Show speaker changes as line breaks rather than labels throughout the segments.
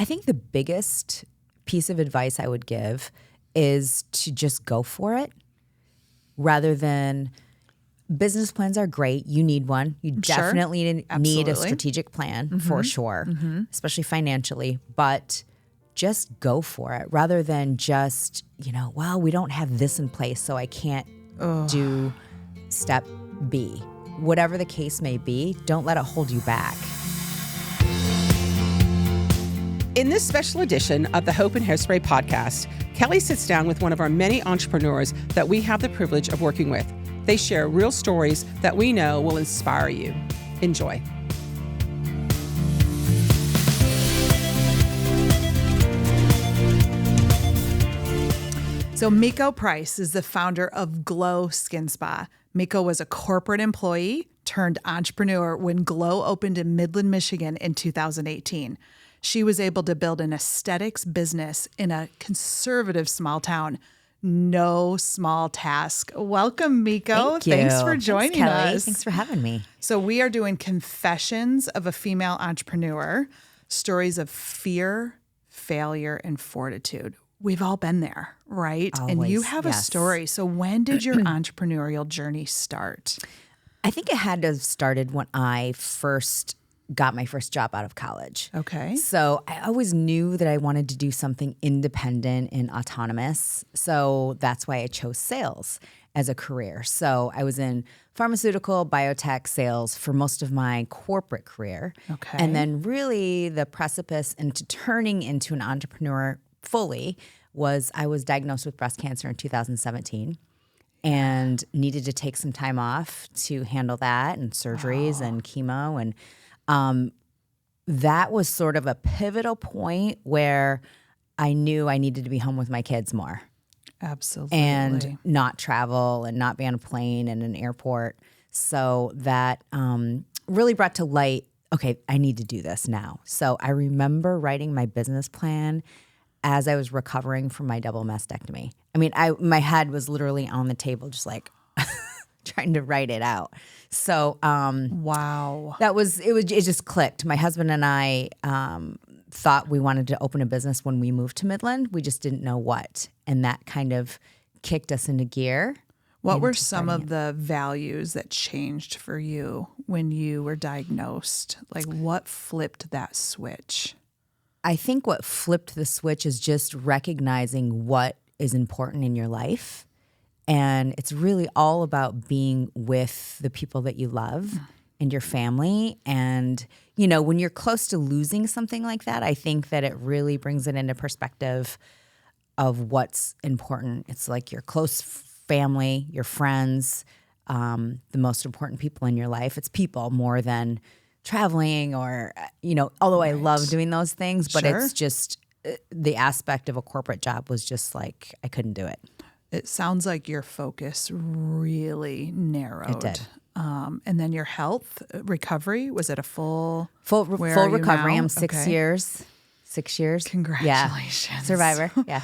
I think the biggest piece of advice I would give is to just go for it rather than business plans are great. You need one. You definitely need a
Absolutely.
strategic plan for sure, especially financially, but just go for it rather than just, well, we don't have this in place, so I can't do step B. Whatever the case may be, don't let it hold you back.
In this special edition of the Hope and Hairspray podcast, Kelly sits down with one of our many entrepreneurs that we have the privilege of working with. They share real stories that we know will inspire you. Enjoy.
So Meko Price is the founder of Glo Skin Spa. Meko was a corporate employee turned entrepreneur when Glo opened in Midland, Michigan in 2018. She was able to build an aesthetics business in a conservative small town. No small task. Welcome, Meko.
Thank you.
Thanks for joining
Thanks, Kelly.
us.
Thanks for having me.
So we are doing Confessions of a Female Entrepreneur, stories of fear, failure, and fortitude. We've all been there, right?
Always,
and you have a
yes.
story. So when did your entrepreneurial journey start?
I think it had to have started when I first got my first job out of college.
Okay.
So I always knew that I wanted to do something independent and autonomous. So that's why I chose sales as a career. So I was in pharmaceutical, biotech sales for most of my corporate career.
Okay.
And then really the precipice into turning into an entrepreneur fully was I was diagnosed with breast cancer in 2017 and needed to take some time off to handle that and surgeries and chemo. And that was sort of a pivotal point where I knew I needed to be home with my kids more.
Absolutely.
And not travel and not be on a plane and an airport. So that really brought to light, okay, I need to do this now. So I remember writing my business plan as I was recovering from my double mastectomy. I mean, my head was literally on the table, just like trying to write it out. So
wow.
it just clicked. My husband and I thought we wanted to open a business when we moved to Midland. We just didn't know what. And that kind of kicked us into gear.
What were some of the values that changed for you when you were diagnosed? Like what flipped that switch?
I think what flipped the switch is just recognizing what is important in your life. And it's really all about being with the people that you love and your family. And, when you're close to losing something like that, I think that it really brings it into perspective of what's important. It's like your close family, your friends, the most important people in your life. It's people more than traveling or, although I love doing those things, but it's just the aspect of a corporate job was just like, I couldn't do it.
It sounds like your focus really narrowed.
It did.
And then your health recovery, was it a full
recovery?
Now?
I'm 6 years. 6 years.
Congratulations.
Yeah. Survivor. Yeah.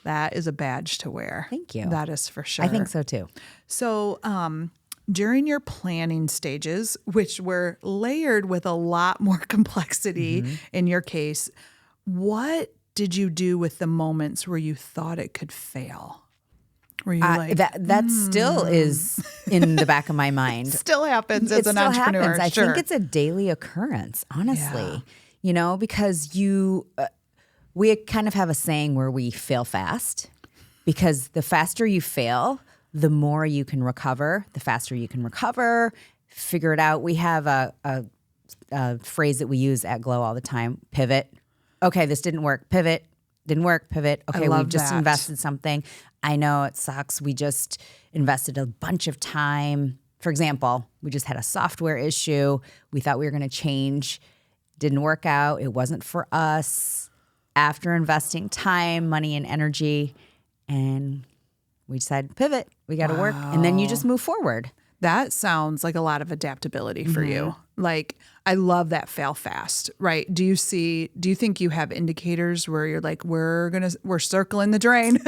That is a badge to wear.
Thank you.
That is for sure.
I think so too.
So during your planning stages, which were layered with a lot more complexity in your case, what did you do with the moments where you thought it could fail? Were you like
that still is in the back of my mind.
Still happens as an entrepreneur.
Happens. I
Sure.
think it's a daily occurrence, honestly. Because we kind of have a saying where we fail fast, because the faster you fail, the more you can recover. The faster you can recover, figure it out. We have a phrase that we use at Glo all the time: pivot. Okay, this didn't work. Pivot. Didn't work. Pivot. Okay, we've just invested something. I know it sucks. We just invested a bunch of time. For example, we just had a software issue. We thought we were going to change. Didn't work out. It wasn't for us. After investing time, money, and energy, and we decided to pivot. We got to work. And then you just move forward.
That sounds like a lot of adaptability for you. Like, I love that fail fast, right? Do you think you have indicators where you're like, we're circling the drain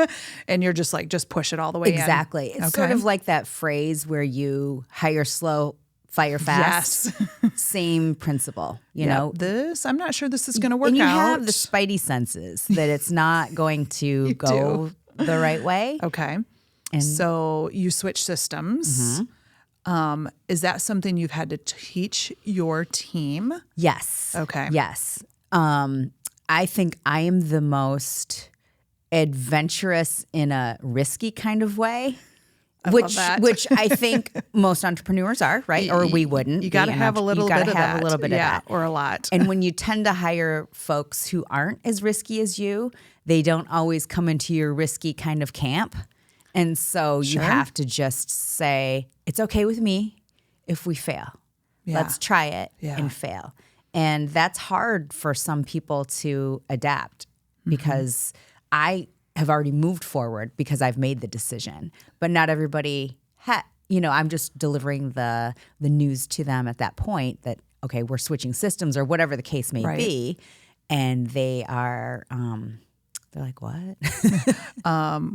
and you're just like, just push it all the way in?
Exactly. It's sort of like that phrase where you hire slow, fire fast.
Yes.
Same principle, you know.
I'm not sure this is going to work
And you
out.
have the spidey senses that it's not going to go the right way.
Okay.
And
so you switch systems. Is that something you've had to teach your team?
yes.
Okay.
Yes. I think I am the most adventurous in a risky kind of way.
love that.
Which I think most entrepreneurs are, right? Or we wouldn't.
You got to have a little bit of that.
A little bit of that.
Or a lot.
And when you tend to hire folks who aren't as risky as you, they don't always come into your risky kind of camp. And so you have to just say, it's okay with me if we fail.
Yeah.
Let's try it and fail. And that's hard for some people to adapt because I have already moved forward because I've made the decision. But not everybody I'm just delivering the news to them at that point that, okay, we're switching systems or whatever the case may be. And they are, they're like, what?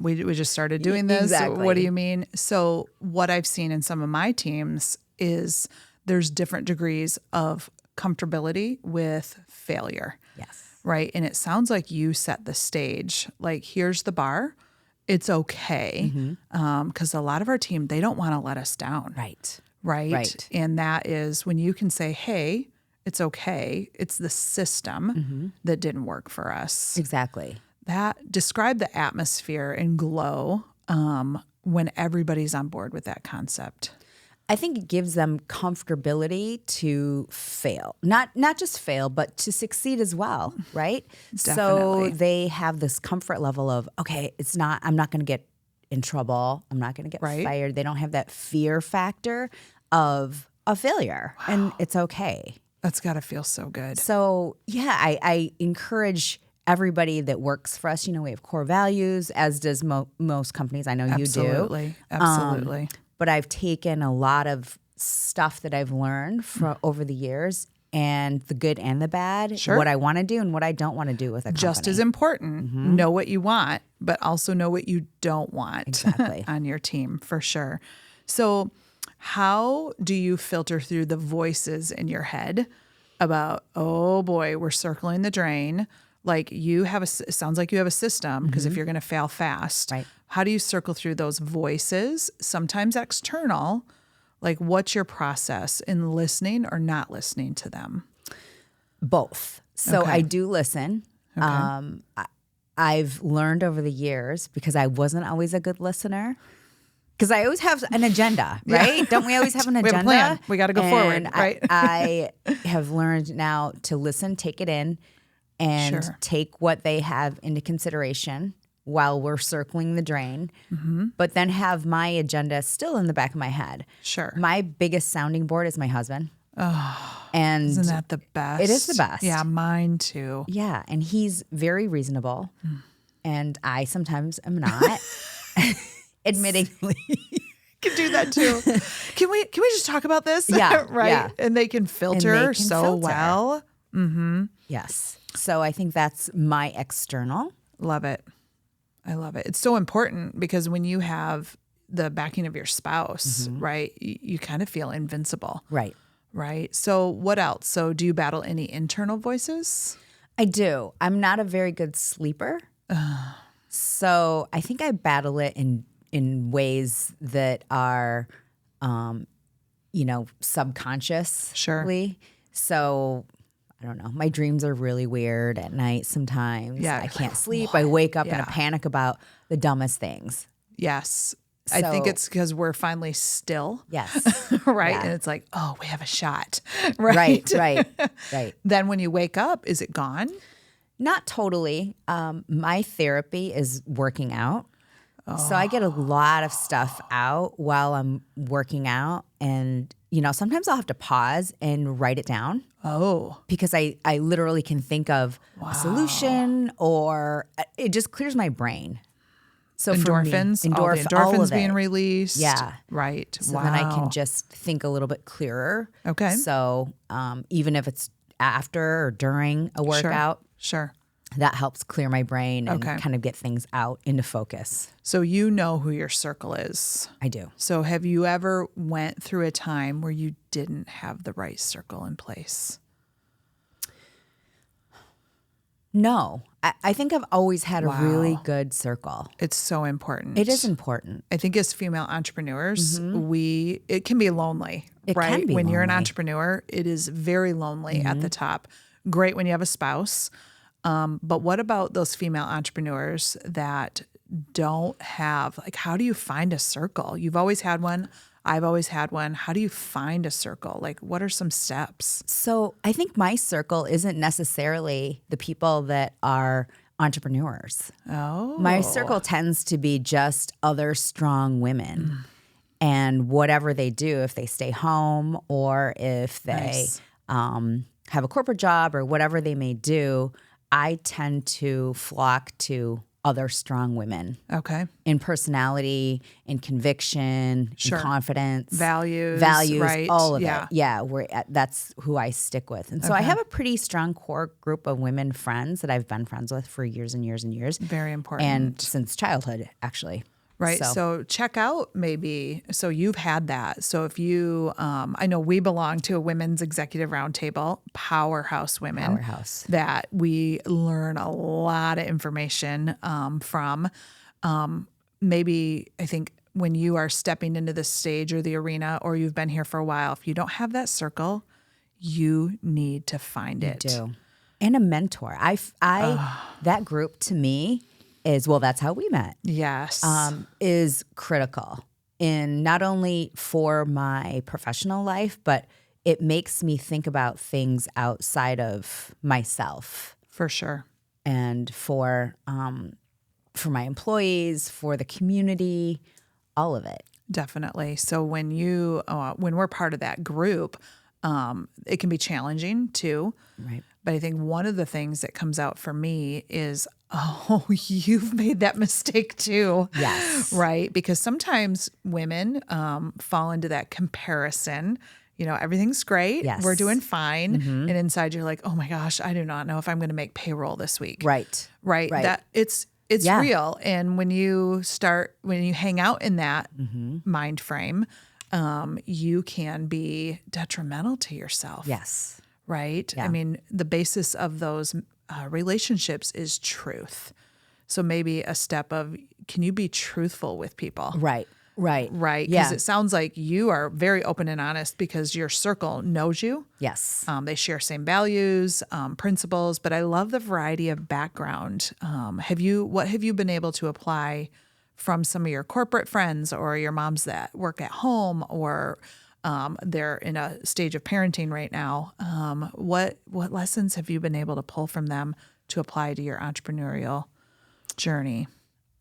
We just started doing this.
Exactly.
What do you mean? So what I've seen in some of my teams is there's different degrees of comfortability with failure.
Yes.
Right. And it sounds like you set the stage. Like, here's the bar. It's okay. Because a lot of our team, they don't want to let us down. Right. And that is when you can say, hey, it's okay. It's the system that didn't work for us.
Exactly.
Describe the atmosphere in Glo when everybody's on board with that concept.
I think it gives them comfortability to fail. Not just fail, but to succeed as well, right?
Definitely.
So they have this comfort level of, okay, I'm not going to get in trouble. I'm not going to get fired. They don't have that fear factor of a failure. Wow. And it's okay.
That's got to feel so good.
So yeah, I encourage everybody that works for us. We have core values, as does most companies. I know you do.
Absolutely.
But I've taken a lot of stuff that I've learned from over the years, and the good and the bad, what I want to do and what I don't want to do with a company.
Just as important, know what you want, but also know what you don't want on your team, for sure. So how do you filter through the voices in your head about, oh boy, we're circling the drain? Like, it sounds like you have a system, because if you're going to fail fast, how do you circle through those voices, sometimes external? Like, what's your process in listening or not listening to them?
Both. So I do listen. Okay. I've learned over the years, because I wasn't always a good listener, because I always have an agenda, right? Yeah. Don't we always have an agenda?
We have a plan. We got to go forward, right?
I have learned now to listen, take it in, and take what they have into consideration while we're circling the drain, but then have my agenda still in the back of my head.
Sure.
My biggest sounding board is my husband.
Oh,
and
isn't that the best?
It is the best.
Yeah, mine too.
Yeah, and he's very reasonable, and I sometimes am not, admittingly.
Can do that too. Can we just talk about this?
Yeah.
Right?
Yeah.
And they can filter well.
Yes. So I think that's my external.
Love it. I love it. It's so important, because when you have the backing of your spouse, right, you kind of feel invincible.
Right.
Right. So what else? So do you battle any internal voices?
I do. I'm not a very good sleeper. So I think I battle it in ways that are, subconsciously.
Sure.
So I don't know. My dreams are really weird at night sometimes.
Yeah.
I can't sleep. I wake up in a panic about the dumbest things.
Yes. I think it's because we're finally still.
Yes.
Right.
Yeah.
And it's like, oh, we have a shot.
Right.
Then when you wake up, is it gone?
Not totally. My therapy is working out. So I get a lot of stuff out while I'm working out. And, sometimes I'll have to pause and write it down.
Oh.
Because I literally can think of a solution, or it just clears my brain. So
endorphins,
for me,
all the endorphins
all of
being
it.
released.
Yeah.
Right.
So then I can just think a little bit clearer.
Okay.
So even if it's after or during a workout.
Sure.
that helps clear my brain and
Okay.
kind of get things out into focus.
So you know who your circle is.
I do.
So have you ever went through a time where you didn't have the right circle in place?
No, I think I've always had a really good circle.
It's so important.
It is important.
I think as female entrepreneurs, it can be lonely,
It
right?
can be
when you're an
lonely.
entrepreneur, it is very lonely at the top. Great when you have a spouse. But what about those female entrepreneurs that don't have, like, how do you find a circle? You've always had one. I've always had one. How do you find a circle? Like, what are some steps?
So I think my circle isn't necessarily the people that are entrepreneurs.
Oh,
My circle tends to be just other strong women. And whatever they do, if they stay home or if they
Nice.
have a corporate job or whatever they may do, I tend to flock to other strong women
Okay.
in personality, in conviction,
Sure.
in confidence,
Values, right?
all of
Yeah.
it. Yeah, that's who I stick with. And so I have a pretty strong core group of women friends that I've been friends with for years and years and years.
Very important.
And since childhood, actually.
Right. So check out maybe. So you've had that. So if you, I know we belong to a women's executive roundtable, powerhouse women.
Powerhouse.
That we learn a lot of information from. Maybe I think when you are stepping into the stage or the arena, or you've been here for a while, if you don't have that circle, you need to find it.
do. And a mentor. That group to me is, well, that's how we met.
Yes.
Is critical in not only for my professional life, but it makes me think about things outside of myself
For sure.
and for my employees, for the community, all of it.
Definitely. So when we're part of that group, it can be challenging too.
Right.
But I think one of the things that comes out for me is, oh, you've made that mistake too.
Yes.
Right. Because sometimes women fall into that comparison. You know, everything's great.
Yes.
We're doing fine. And inside you're like, oh my gosh, I do not know if I'm going to make payroll this week.
Right.
Right.
Right.
That it's
Yeah.
real. And when you hang out in that mind frame, you can be detrimental to yourself.
Yes.
Right.
Yeah.
I mean, the basis of those relationships is truth. So maybe a step of, can you be truthful with people?
Right. Right.
Right. Because
Yeah.
it sounds like you are very open and honest because your circle knows you.
Yes.
They share same values, principles, but I love the variety of background. What have you been able to apply from some of your corporate friends or your moms that work at home or they're in a stage of parenting right now? What lessons have you been able to pull from them to apply to your entrepreneurial journey?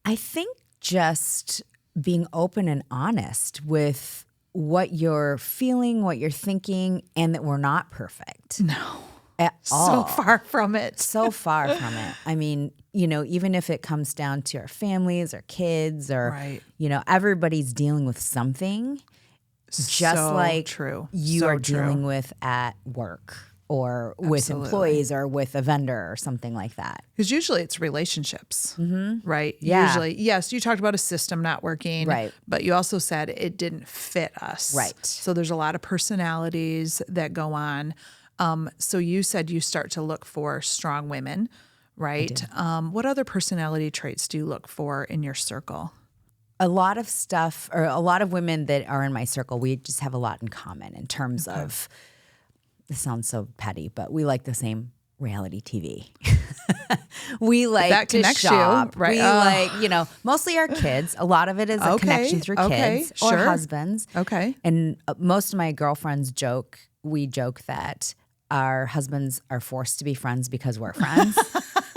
I think just being open and honest with what you're feeling, what you're thinking, and that we're not perfect.
No.
At all.
So far from it.
So far from it. I mean, even if it comes down to our families or kids or,
Right.
Everybody's dealing with something just
So
like
true.
you
So
are
true.
dealing with at work or with
Absolutely.
employees or with a vendor or something like that.
Because usually it's relationships, right?
Yeah.
Usually, yes, you talked about a system not working,
Right.
but you also said it didn't fit us.
Right.
So there's a lot of personalities that go on. So you said you start to look for strong women, right? What other personality traits do you look for in your circle?
A lot of stuff, or a lot of women that are in my circle, we just have a lot in common in terms of, this sounds so petty, but we like the same reality TV. We like
That
to
connects you,
shop.
right?
We like, mostly our kids. A lot of it is a
Okay,
connection through
okay,
kids or
sure.
husbands.
Okay.
And most of my girlfriends we joke that our husbands are forced to be friends because we're friends.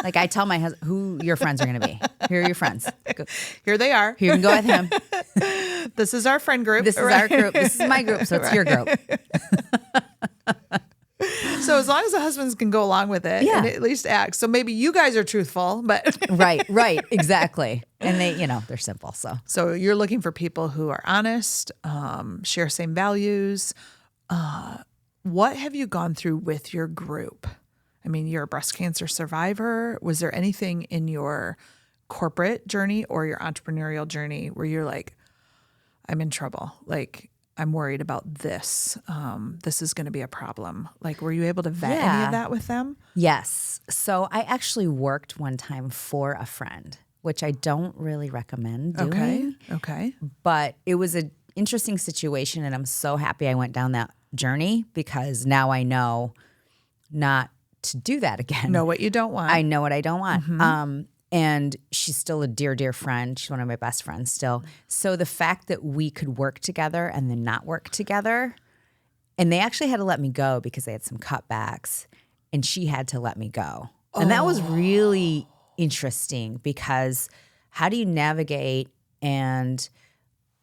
Like I tell my husband who your friends are going to be. Here are your friends.
Here they are.
You can go with him.
This is our friend group.
This is our group. This is my group. So it's your group.
So as long as the husbands can go along with it
Yeah.
and at least act. So maybe you guys are truthful, but
Right. Exactly. And they, they're simple. So
you're looking for people who are honest, share same values. What have you gone through with your group? I mean, you're a breast cancer survivor. Was there anything in your corporate journey or your entrepreneurial journey where you're like, I'm in trouble? Like, I'm worried about this. This is going to be a problem. Like, were you able to vet any of that with them?
Yes. So I actually worked one time for a friend, which I don't really recommend doing.
Okay.
But it was an interesting situation, and I'm so happy I went down that journey because now I know not to do that again.
Know what you don't want.
I know what I don't want. And she's still a dear, dear friend. She's one of my best friends still. So the fact that we could work together and then not work together, and they actually had to let me go because they had some cutbacks, and she had to let me go. And that was really interesting because how do you navigate and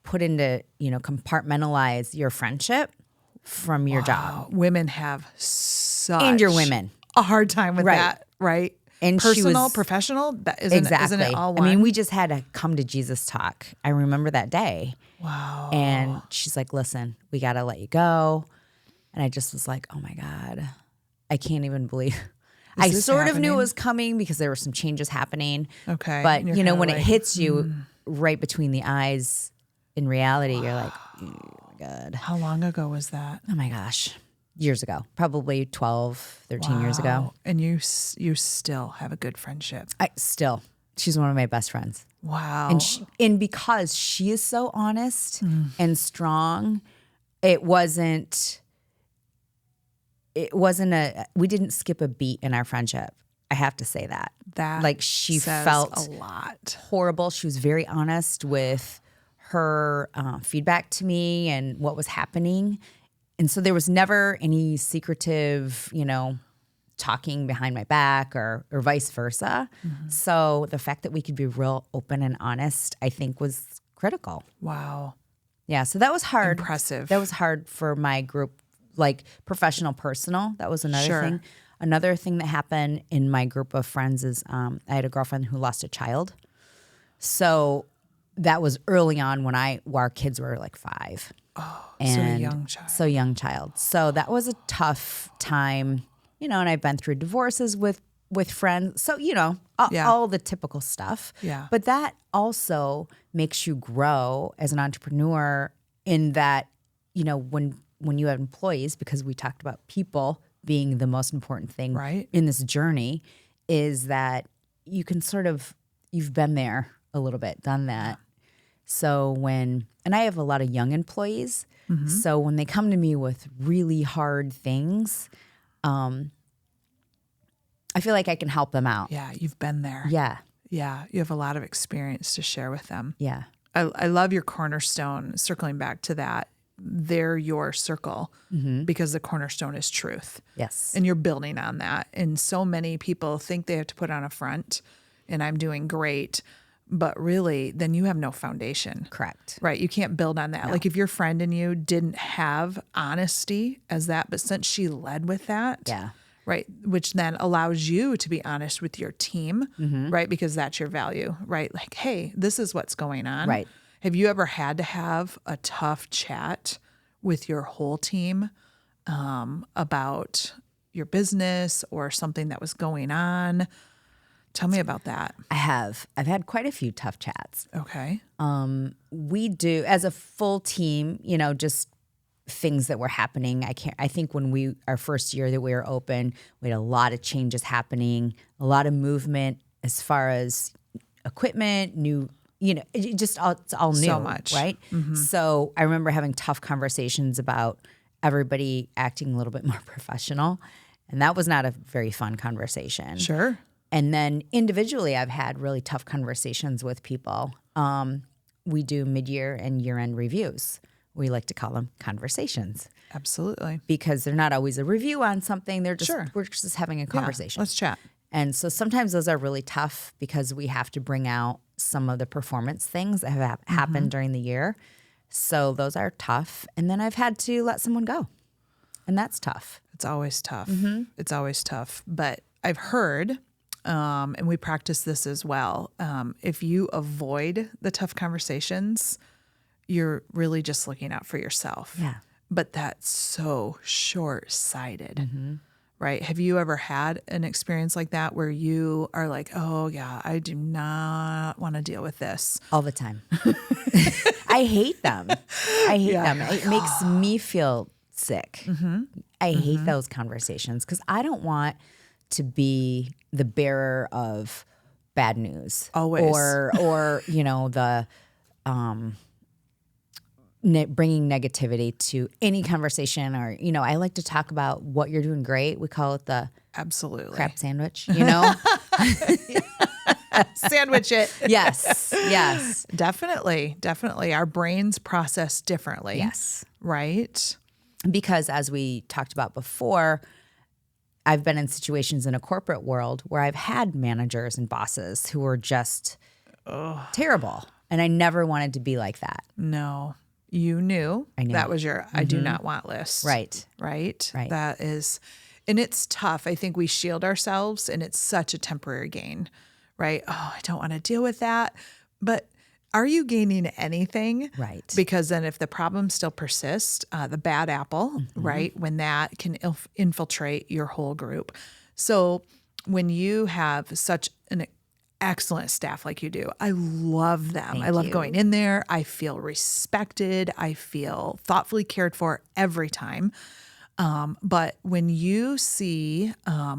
put into, compartmentalize your friendship from your job?
Women have such
And your women.
a hard time with that, right?
And
personal,
she was,
professional, that isn't it all one?
I mean, we just had a come to Jesus talk. I remember that day.
Wow.
And she's like, listen, we got to let you go. And I just was like, oh my God, I can't even believe. I sort of knew it was coming because there were some changes happening.
Okay.
But, when it hits you right between the eyes, in reality, you're like, oh my God.
How long ago was that?
Oh my gosh. Years ago, probably 12, 13 years ago.
And you still have a good friendship.
She's one of my best friends.
Wow.
And because she is so honest and strong, we didn't skip a beat in our friendship. I have to say that.
That
she
says
felt
a lot.
horrible. She was very honest with her feedback to me and what was happening. And so there was never any secretive, talking behind my back or vice versa. So the fact that we could be real open and honest, I think was critical.
Wow.
Yeah. So that was hard.
Impressive.
That was hard for my group, like professional, personal. That was another thing. Another thing that happened in my group of friends is I had a girlfriend who lost a child. So that was early on when our kids were like 5.
Oh, so a young child.
So young child. So that was a tough time, and I've been through divorces with friends. So, all the typical stuff.
Yeah.
But that also makes you grow as an entrepreneur in that, when you have employees, because we talked about people being the most important thing in this journey, is that you can you've been there a little bit, done that. So and I have a lot of young employees, so when they come to me with really hard things, I feel like I can help them out.
Yeah, you've been there.
Yeah.
Yeah, you have a lot of experience to share with them.
Yeah.
I love your cornerstone, circling back to that. They're your circle because the cornerstone is truth.
Yes.
And you're building on that. And so many people think they have to put on a front and I'm doing great. But really, then you have no foundation.
Correct.
Right. You can't build on that. No. Like if your friend and you didn't have honesty as that, but since she led with that, right, which then allows you to be honest with your team, right, because that's your value, right? Like, hey, this is what's going on.
Right.
Have you ever had to have a tough chat with your whole team about your business or something that was going on? Tell me about that.
I have. I've had quite a few tough chats.
Okay.
We do, as a full team, just things that were happening. I think when our first year that we were open, we had a lot of changes happening, a lot of movement as far as equipment, new, it's all new.
So much.
Right? So I remember having tough conversations about everybody acting a little bit more professional. And that was not a very fun conversation.
Sure.
And then individually, I've had really tough conversations with people. We do mid-year and year-end reviews. We like to call them conversations.
Absolutely.
Because they're not always a review on something. They're just we're just having a conversation.
Let's chat.
And so sometimes those are really tough because we have to bring out some of the performance things that have happened during the year. So those are tough. And then I've had to let someone go. And that's tough.
It's always tough. It's always tough. But I've heard, and we practice this as well, if you avoid the tough conversations, you're really just looking out for yourself.
Yeah.
But that's so short-sighted, right? Have you ever had an experience like that where you are like, oh yeah, I do not want to deal with this?
All the time. I hate them. I hate them. It makes me feel sick. I hate those conversations because I don't want to be the bearer of bad news.
Always.
Or the bringing negativity to any conversation, or I like to talk about what you're doing great. We call it the
Absolutely
crap sandwich.
Sandwich it.
Yes.
Definitely. Our brains process differently.
Yes.
Right.
Because as we talked about before, I've been in situations in a corporate world where I've had managers and bosses who were just terrible. And I never wanted to be like that.
No, you knew that was your I do not want list.
Right.
That is, and it's tough. I think we shield ourselves and it's such a temporary gain, right? Oh, I don't want to deal with that. But are you gaining anything?
Right.
Because then if the problem still persists, the bad apple, right, when that can infiltrate your whole group. So when you have such an excellent staff like you do, I love them. I love going in there. I feel respected. I feel thoughtfully cared for every time. But when you see,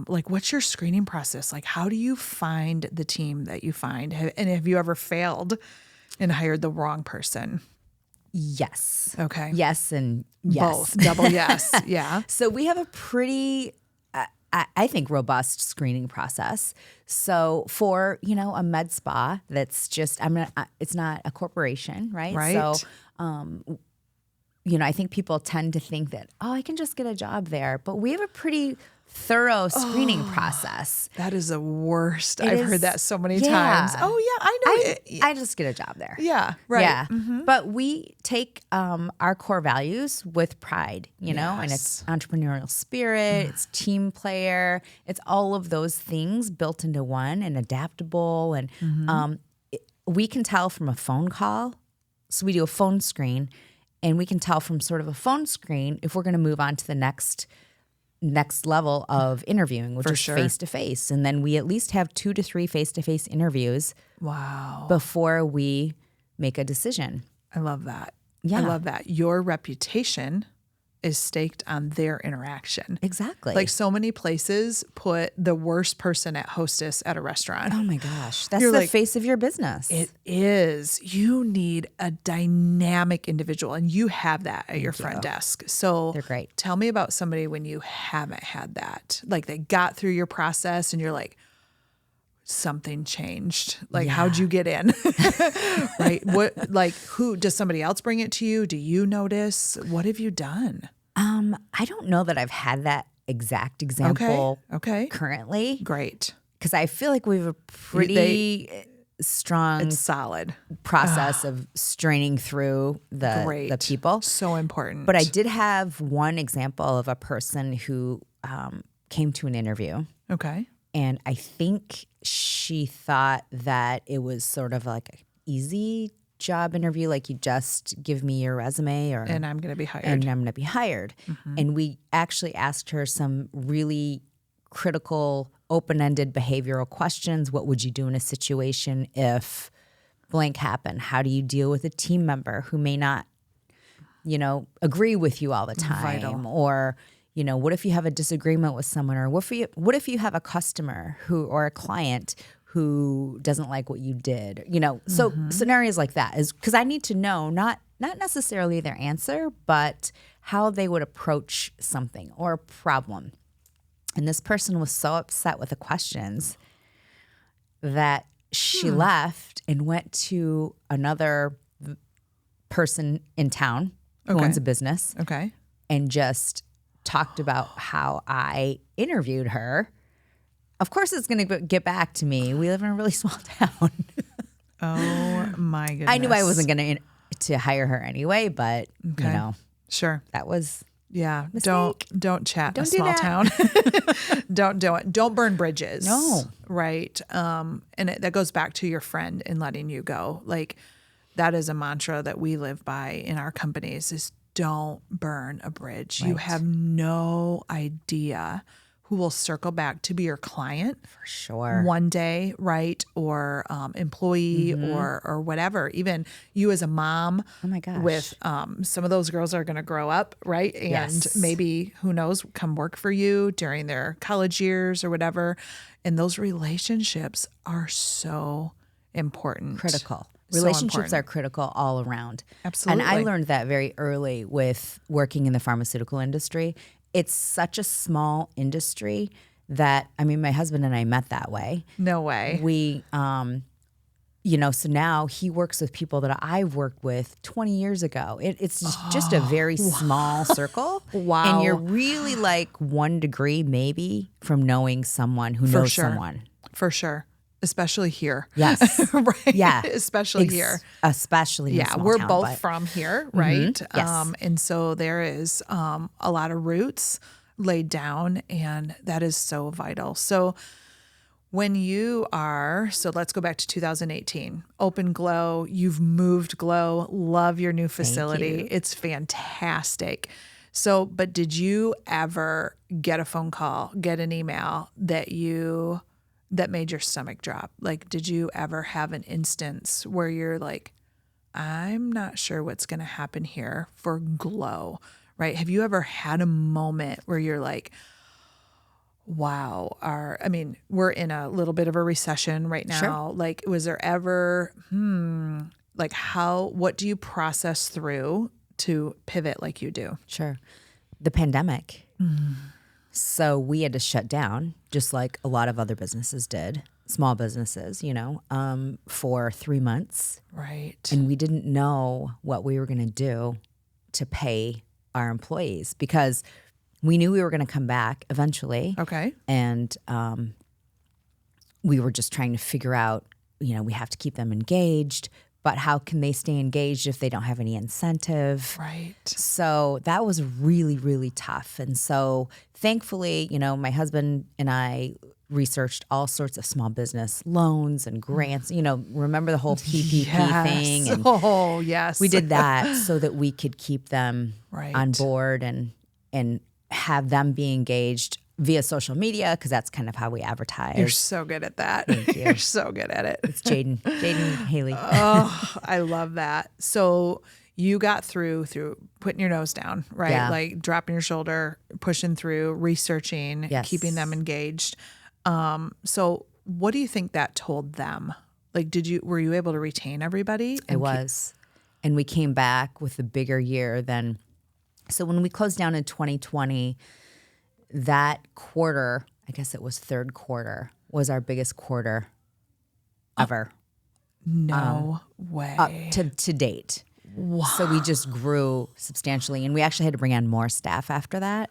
what's your screening process? Like, how do you find the team that you find? And have you ever failed and hired the wrong person?
Yes.
Okay.
Yes and yes.
Both. Double yes. Yeah.
So we have a pretty, I think, robust screening process. So for, a med spa that's just, it's not a corporation, right?
Right.
So, I think people tend to think that, I can just get a job there. But we have a pretty thorough screening process.
That is the worst. I've heard that so many times. Oh, yeah, I know.
I just get a job there.
Yeah, right.
Yeah. But we take our core values with pride, and it's entrepreneurial spirit, it's team player, it's all of those things built into one, and adaptable. And we can tell from a phone call. So we do a phone screen, and we can tell from sort of a phone screen if we're going to move on to the next level of interviewing, which is face-to-face. And then we at least have 2 to 3 face-to-face interviews.
Wow.
Before we make a decision.
I love that.
Yeah.
I love that. Your reputation is staked on their interaction.
Exactly.
Like so many places put the worst person at hostess at a restaurant.
Oh my gosh. That's the face of your business.
It is. You need a dynamic individual, and you have that at your front desk. So
they're great.
Tell me about somebody when you haven't had that. Like they got through your process and you're like, something changed. Like, how'd you get in? Right. Who does somebody else bring it to you? Do you notice? What have you done?
I don't know that I've had that exact example currently.
Great.
Because I feel like we have a pretty strong,
it's solid
process of straining through the people.
So important.
But I did have one example of a person who came to an interview.
Okay.
And I think she thought that it was sort of like an easy job interview, like you just give me your resume
and I'm going to be hired.
And we actually asked her some really critical, open-ended behavioral questions. What would you do in a situation if blank happened? How do you deal with a team member who may not, agree with you all the time?
Vital.
Or what if you have a disagreement with someone, or what if you have a customer or a client who doesn't like what you did? So scenarios like that is because I need to know not necessarily their answer, but how they would approach something or a problem. And this person was so upset with the questions that she left and went to another person in town who owns a business.
Okay.
And just talked about how I interviewed her. Of course it's going to get back to me. We live in a really small town.
Oh my goodness.
I knew I wasn't going to hire her anyway, but
Sure.
That was
mistake. Don't chat in a
Don't do
small
that.
town. Don't do it. Don't burn bridges.
No.
Right. And that goes back to your friend and letting you go. Like that is a mantra that we live by in our companies is don't burn a bridge. Right. You have no idea who will circle back to be your client
For sure.
one day, right? Or employee or whatever. Even you as a mom.
Oh my gosh.
With some of those girls are going to grow up, right? And
Yes.
maybe, who knows, come work for you during their college years or whatever. And those relationships are so important.
Critical.
So
Relationships
important.
are critical all around.
Absolutely.
And I learned that very early with working in the pharmaceutical industry. It's such a small industry that, I mean, my husband and I met that way.
No way.
We, so now he works with people that I've worked with 20 years ago. It's just a very small circle.
Wow.
And you're really like 1 degree maybe from knowing someone who knows
sure.
someone.
For sure. Especially here.
Yes.
Right.
Yeah.
Especially here.
Especially in a
Yeah,
small
we're
town,
both
but-
from here, right?
Yes.
And so there is a lot of roots laid down, and that is so vital. So when you are, so let's go back to 2018, open Glo, you've moved Glo, love your new facility.
you.
It's fantastic. So, but did you ever get a phone call, get an email that made your stomach drop? Like, did you ever have an instance where you're like, I'm not sure what's going to happen here for Glo, right? Have you ever had a moment where you're like, wow, we're in a little bit of a recession right now.
Sure.
Like, was there ever, what do you process through to pivot like you do?
Sure. The pandemic. So we had to shut down, just like a lot of other businesses did, small businesses, for 3 months.
Right.
And we didn't know what we were going to do to pay our employees because we knew we were going to come back eventually.
Okay.
And we were just trying to figure out, we have to keep them engaged, but how can they stay engaged if they don't have any incentive?
Right.
So that was really, really tough. And so thankfully, my husband and I researched all sorts of small business loans and grants, remember the whole PPP thing? And
Oh, yes.
we did that so that we could keep them
Right.
on board and have them be engaged via social media because that's kind of how we advertise.
You're so good at that.
Thank you.
You're so good at it.
It's Jaden and Haley.
Oh, I love that. So you got through putting your nose down, right?
Yeah.
Like dropping your shoulder, pushing through, researching,
Yes.
keeping them engaged. So what do you think that told them? Like, were you able to retain everybody?
It was. And we came back with a bigger year than. So when we closed down in 2020, that quarter, I guess it was third quarter, was our biggest quarter ever
No way.
up to date. Wow. So we just grew substantially. And we actually had to bring on more staff after that.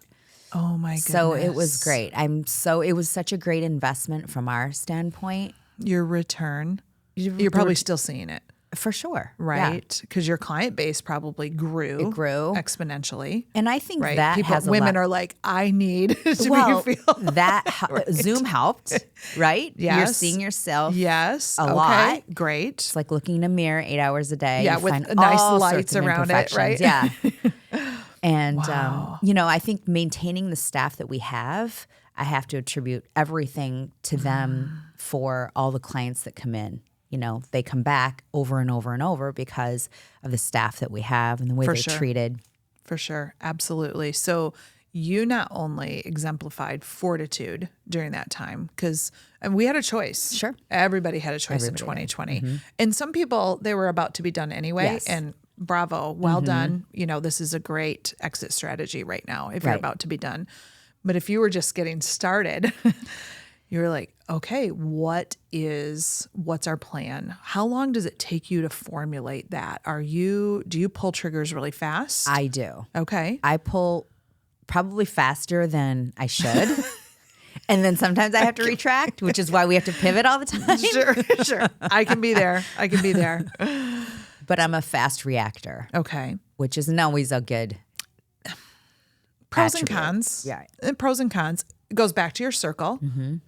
Oh my goodness.
So it was great. It was such a great investment from our standpoint.
Your return, you're probably still seeing it.
For sure. Yeah.
Right? Because your client base probably grew.
It grew.
Exponentially.
And I think
Right?
that
People,
has a
women
lot.
are like, I need to
Well,
be feel.
that Zoom helped, right? You're
Yes.
seeing yourself.
Yes.
A
okay,
lot.
Great.
It's like looking in a mirror 8 hours a day.
Yeah,
You
with
find
nice
all
lights
sorts of
around it, right?
imperfections. Yeah. And, I think maintaining the staff that we have, I have to attribute everything to them for all the clients that come in. They come back over and over and over because of the staff that we have and the way
For
they're
sure.
treated.
For sure. Absolutely. So you not only exemplified fortitude during that time, because we had a choice.
Sure.
Everybody had a choice
Everybody
in
did.
2020. And some people, they were about to be done anyway.
Yes.
And bravo, well done. This is a great exit strategy right now if you're
Right.
about to be done. But if you were just getting started, you were like, okay, what's our plan? How long does it take you to formulate that? Do you pull triggers really fast?
I do.
Okay.
I pull probably faster than I should. And then sometimes I have to retract, which is why we have to pivot all the time.
Sure. I can be there.
But I'm a fast reactor,
Okay.
which isn't always a good
Pros and
attribute.
cons.
Yeah.
Pros and cons. it goes back to your circle.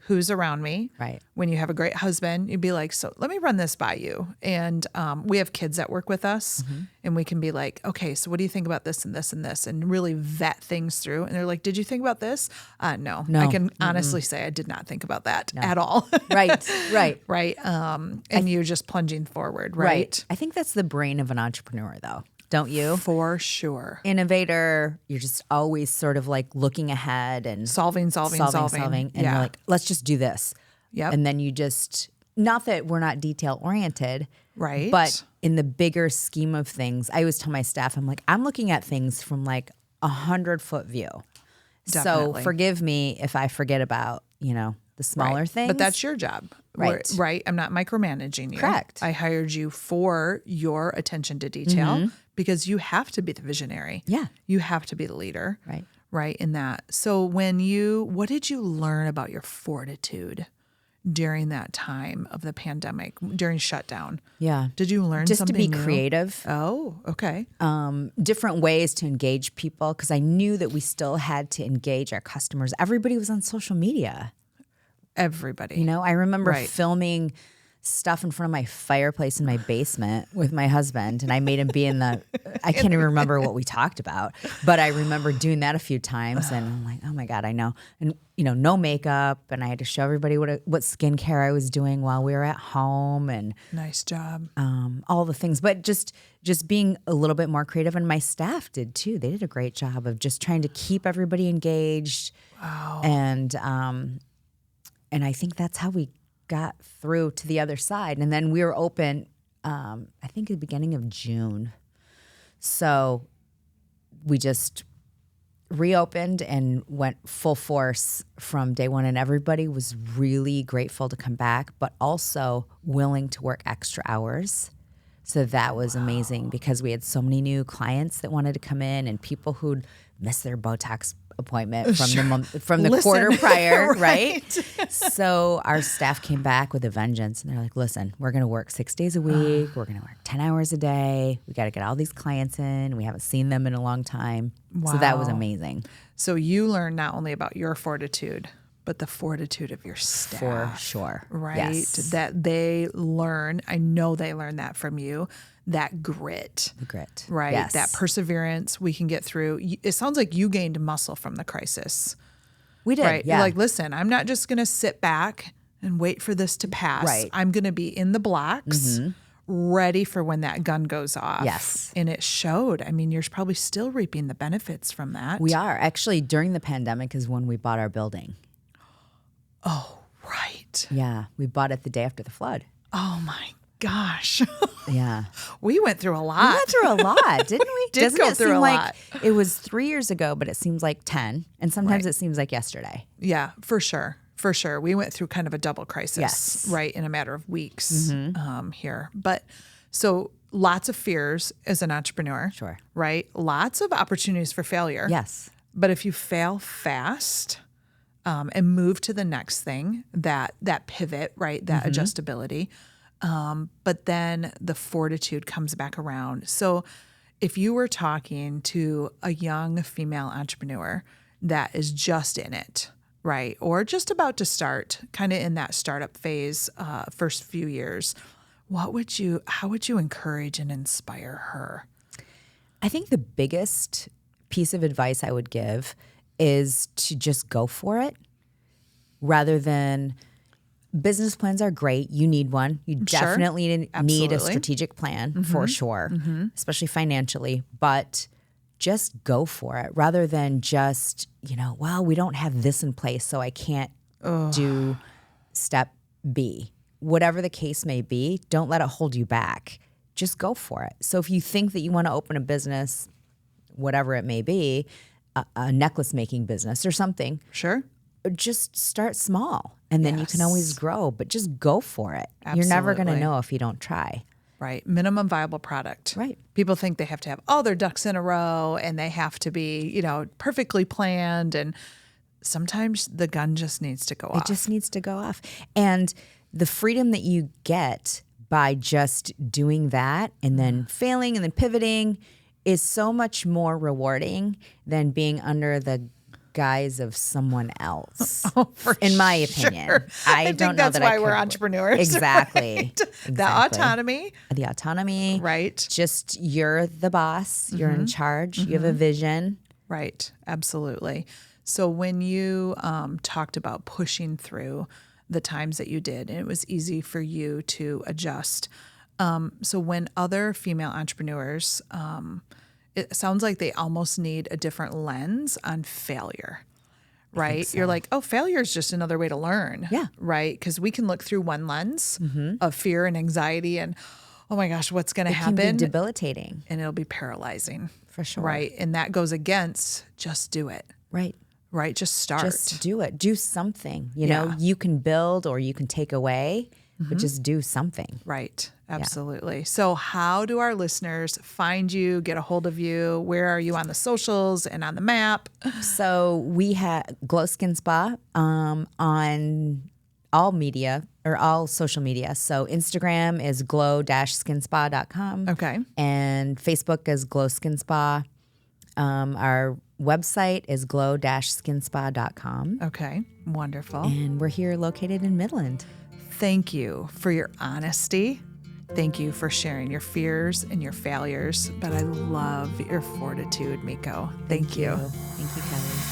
Who's around me?
Right.
When you have a great husband, you'd be like, so let me run this by you. And we have kids that work with us, and we can be like, okay, so what do you think about this and this and this, and really vet things through. And they're like, did you think about this? No. I can honestly say I did not think about that at all.
Right.
Right. And you're just plunging forward, right?
I think that's the brain of an entrepreneur, though. Don't you?
For sure.
Innovator, you're just always sort of like looking ahead and
Solving.
And you're like, let's just do this.
Yep.
And then you just, not that we're not detail oriented,
Right.
but in the bigger scheme of things, I always tell my staff, I'm like, I'm looking at things from like 100-foot view.
Definitely.
So forgive me if I forget about, the smaller things.
But that's your job.
Right.
Right. I'm not micromanaging you.
Correct.
I hired you for your attention to detail because you have to be the visionary.
Yeah.
You have to be the leader.
Right.
Right. In that. So what did you learn about your fortitude during that time of the pandemic, during shutdown?
Yeah.
Did you learn
just
something
to be
new?
creative?
Oh, okay.
Different ways to engage people, because I knew that we still had to engage our customers. Everybody was on social media.
Everybody.
I remember
Right.
filming stuff in front of my fireplace in my basement with my husband, and I made him be in the, I can't even remember what we talked about, but I remember doing that a few times, and I'm like, oh my God, I know. And, no makeup, and I had to show everybody what skincare I was doing while we were at home, and
Nice job.
all the things, but just being a little bit more creative. And my staff did too. They did a great job of just trying to keep everybody engaged.
Wow.
And I think that's how we got through to the other side. And then we were open, I think at the beginning of June. So we just reopened and went full force from day one. And everybody was really grateful to come back, but also willing to work extra hours. So that was amazing, because we had so many new clients that wanted to come in, and people who'd missed their Botox appointment from the quarter prior, right? So our staff came back with a vengeance, and they're like, listen, we're going to work 6 days a week. We're going to work 10 hours a day. We got to get all these clients in. We haven't seen them in a long time. So that was
Wow.
amazing.
So you learned not only about your fortitude, but the fortitude of your staff.
For sure.
Right?
Yes.
That they learn. I know they learn that from you. That grit.
The grit.
Right?
Yes.
That perseverance we can get through. It sounds like you gained muscle from the crisis.
We did.
Right?
Yeah.
You're like, listen, I'm not just going to sit back and wait for this to pass.
Right.
I'm going to be in the blocks, ready for when that gun goes off.
Yes.
And it showed. I mean, you're probably still reaping the benefits from that.
We are. Actually, during the pandemic is when we bought our building.
Oh, right.
Yeah. We bought it the day after the flood.
Oh, my gosh.
Yeah.
We went through a lot.
We went through a lot, didn't we?
Did go through a lot.
It was 3 years ago, but it seems like 10. And sometimes it seems like yesterday.
Yeah, for sure. For sure. We went through kind of a double crisis,
Yes.
right, in a matter of weeks here. But so lots of fears as an entrepreneur.
Sure.
Right? Lots of opportunities for failure.
Yes.
But if you fail fast and move to the next thing, that pivot, right, that adjustability, but then the fortitude comes back around. So if you were talking to a young female entrepreneur that is just in it, right, or just about to start, kind of in that startup phase, first few years, how would you encourage and inspire her?
I think the biggest piece of advice I would give is to just go for it, rather than business plans are great. You need one. You definitely need a
Absolutely.
strategic plan for sure, especially financially, but just go for it, rather than just, well, we don't have this in place, so I can't do step B. Whatever the case may be, don't let it hold you back. Just go for it. So if you think that you want to open a business, whatever it may be, a necklace making business or something,
Sure.
just start small, and then you can always grow, but just go for it. You're never going to
Absolutely.
know if you don't try.
Right. Minimum viable product.
Right.
People think they have to have all their ducks in a row and they have to be, perfectly planned. And sometimes the gun just needs to go off.
It just needs to go off. And the freedom that you get by just doing that and then failing and then pivoting is so much more rewarding than being under the guise of someone else. In my opinion.
Sure.
I
think
don't know
that's
that
why
I
we're
could-
entrepreneurs.
Exactly.
Right?
Exactly.
The autonomy.
The autonomy.
Right.
Just you're the boss. You're in charge. You have a vision.
Right. Absolutely. So when you talked about pushing through the times that you did, and it was easy for you to adjust. So when other female entrepreneurs, it sounds like they almost need a different lens on failure, right? You're like, oh, failure is just another way to learn.
Yeah.
Right. Because we can look through one lens of fear and anxiety and, oh my gosh, what's going to happen?
Can be debilitating.
And it'll be paralyzing.
For sure.
Right. And that goes against just do it.
Right.
Right. Just start.
Just do it. Do something. You know, you can build or you can take away, but just do something.
Right. Absolutely. So how do our listeners find you, get a hold of you? Where are you on the socials and on the map?
So we have Glo Skin Spa on all media or all social media. So Instagram is glo-skinspa.com.
Okay.
And Facebook is Glo Skin Spa. Our website is glo-skinspa.com.
Okay. Wonderful.
And we're here located in Midland.
Thank you for your honesty. Thank you for sharing your fears and your failures. But I love your fortitude, Meko. Thank you.
Thank you, Kelly.